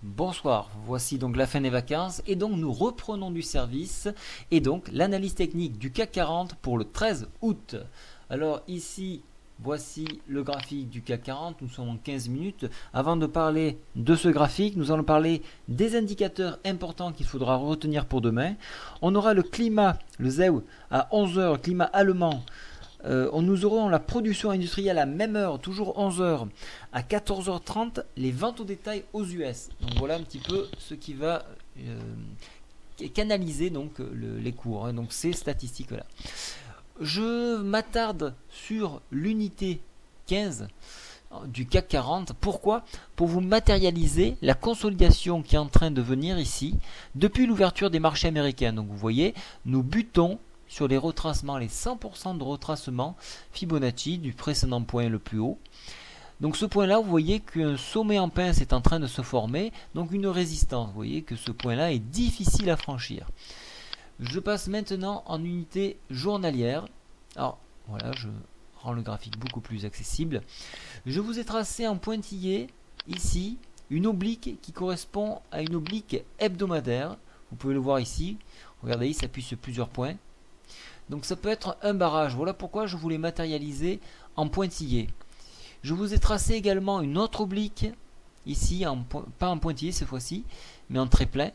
Bonsoir, voici donc la fin des vacances et donc nous reprenons du service et donc l'analyse technique du CAC 40 pour le 13 août. Alors ici, voici le graphique du CAC 40, nous sommes en 15 minutes. Avant de parler de ce graphique, nous allons parler des indicateurs importants qu'il faudra retenir pour demain. On aura le climat, le ZEW à 11 heures, climat allemand. Nous aurons la production industrielle à même heure, toujours 11 heures. À 14h30, les ventes au détail aux US. Donc voilà un petit peu ce qui va canaliser donc, les cours, hein, donc ces statistiques-là. Je m'attarde sur l'unité 15 du CAC 40. Pourquoi? Pour vous matérialiser la consolidation qui est en train de venir ici depuis l'ouverture des marchés américains. Donc vous voyez, nous butons sur les retracements, les 100% de retracement Fibonacci du précédent point le plus haut. Donc ce point là, vous voyez qu'un sommet en pince est en train de se former, donc une résistance. Vous voyez que ce point là est difficile à franchir. Je passe maintenant en unité journalière. Alors voilà, je rends le graphique beaucoup plus accessible. Je vous ai tracé en pointillé ici une oblique qui correspond à une oblique hebdomadaire. Vous pouvez le voir ici. Regardez, il s'appuie sur plusieurs points. Donc ça peut être un barrage. Voilà pourquoi je voulais matérialiser en pointillé. Je vous ai tracé également une autre oblique ici, pas en pointillé cette fois-ci, mais en trait plein.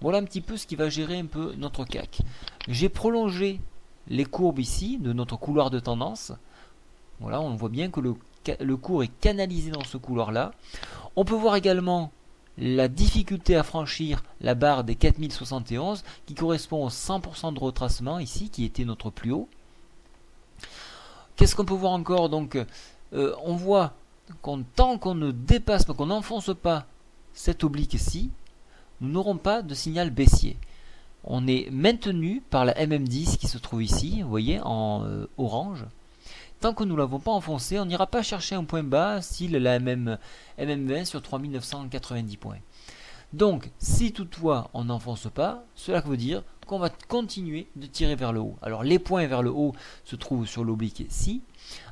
Voilà un petit peu ce qui va gérer un peu notre CAC. J'ai prolongé les courbes ici de notre couloir de tendance. Voilà, on voit bien que le cours est canalisé dans ce couloir-là. On peut voir également la difficulté à franchir la barre des 4071 qui correspond au 100% de retracement ici, qui était notre plus haut. Qu'est-ce qu'on peut voir encore? Donc, on voit tant qu'on ne dépasse pas, qu'on n'enfonce pas cette oblique-ci, nous n'aurons pas de signal baissier. On est maintenu par la MM10 qui se trouve ici, vous voyez, en orange. Tant que nous ne l'avons pas enfoncé, on n'ira pas chercher un point bas, style la MM20 sur 3990 points. Donc, si toutefois on n'enfonce pas, cela veut dire qu'on va continuer de tirer vers le haut. Alors, les points vers le haut se trouvent sur l'oblique ici,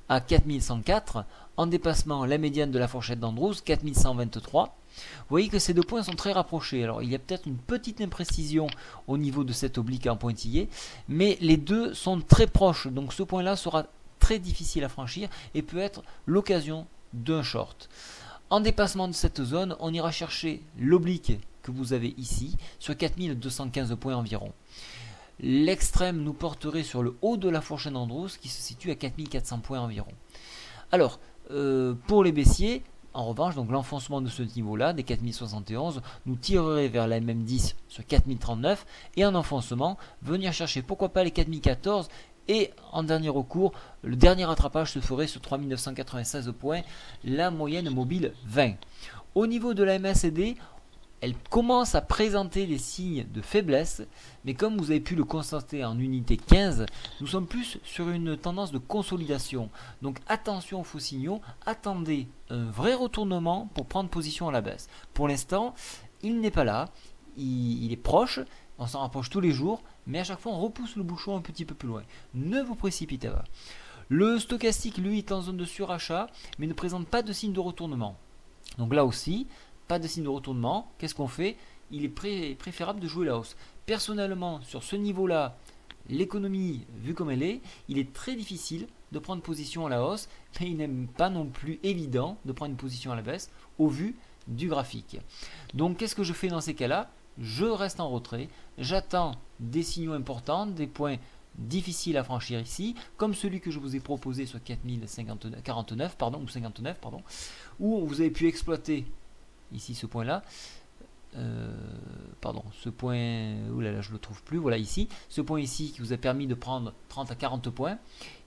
à 4104, en dépassement la médiane de la fourchette d'Andrews, 4123. Vous voyez que ces deux points sont très rapprochés. Alors, il y a peut-être une petite imprécision au niveau de cette oblique en pointillé, mais les deux sont très proches. Donc, ce point-là sera très difficile à franchir et peut être l'occasion d'un short. En dépassement de cette zone, on ira chercher l'oblique que vous avez ici sur 4215 points environ. L'extrême nous porterait sur le haut de la fourchette d'Andrews qui se situe à 4400 points environ. Alors, pour les baissiers, en revanche, donc l'enfoncement de ce niveau-là, des 4071, nous tirerait vers la MM10 sur 4039 et en enfoncement, venir chercher pourquoi pas les 4014 et en dernier recours, le dernier rattrapage se ferait sur 3996 points, la moyenne mobile 20. Au niveau de la MACD, elle commence à présenter des signes de faiblesse, mais comme vous avez pu le constater en unité 15, nous sommes plus sur une tendance de consolidation. Donc attention aux faux signaux, attendez un vrai retournement pour prendre position à la baisse. Pour l'instant, il n'est pas là, il est proche, on s'en rapproche tous les jours, mais à chaque fois on repousse le bouchon un petit peu plus loin. Ne vous précipitez pas. Le stochastique, lui, est en zone de surachat, mais ne présente pas de signe de retournement. Donc là aussi, pas de signe de retournement. Qu'est-ce qu'on fait? Il est préférable de jouer la hausse. Personnellement, sur ce niveau-là, l'économie, vue comme elle est, il est très difficile de prendre position à la hausse, mais il n'est pas non plus évident de prendre une position à la baisse au vu du graphique. Donc qu'est-ce que je fais dans ces cas-là? Je reste en retrait, j'attends des signaux importants, des points difficiles à franchir ici, comme celui que je vous ai proposé sur 4049, ou 59, où vous avez pu exploiter ici ce point-là. Ce point, oulala, je le trouve plus, voilà ici, ce point ici qui vous a permis de prendre 30 à 40 points,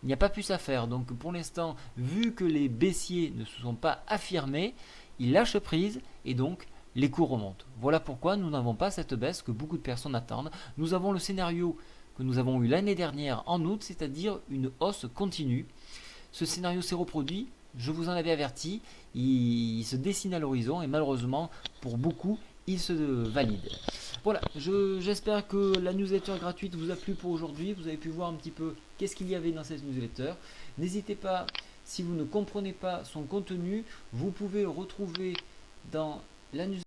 il n'y a pas plus à faire. Donc pour l'instant, vu que les baissiers ne se sont pas affirmés, ils lâchent prise et donc les cours remontent. Voilà pourquoi nous n'avons pas cette baisse que beaucoup de personnes attendent. Nous avons le scénario que nous avons eu l'année dernière en août, c'est-à-dire une hausse continue. Ce scénario s'est reproduit, je vous en avais averti, il se dessine à l'horizon et malheureusement pour beaucoup il se valide. Voilà, j'espère que la newsletter gratuite vous a plu pour aujourd'hui. Vous avez pu voir un petit peu qu'est-ce qu'il y avait dans cette newsletter. N'hésitez pas, si vous ne comprenez pas son contenu, vous pouvez le retrouver dans la newsletter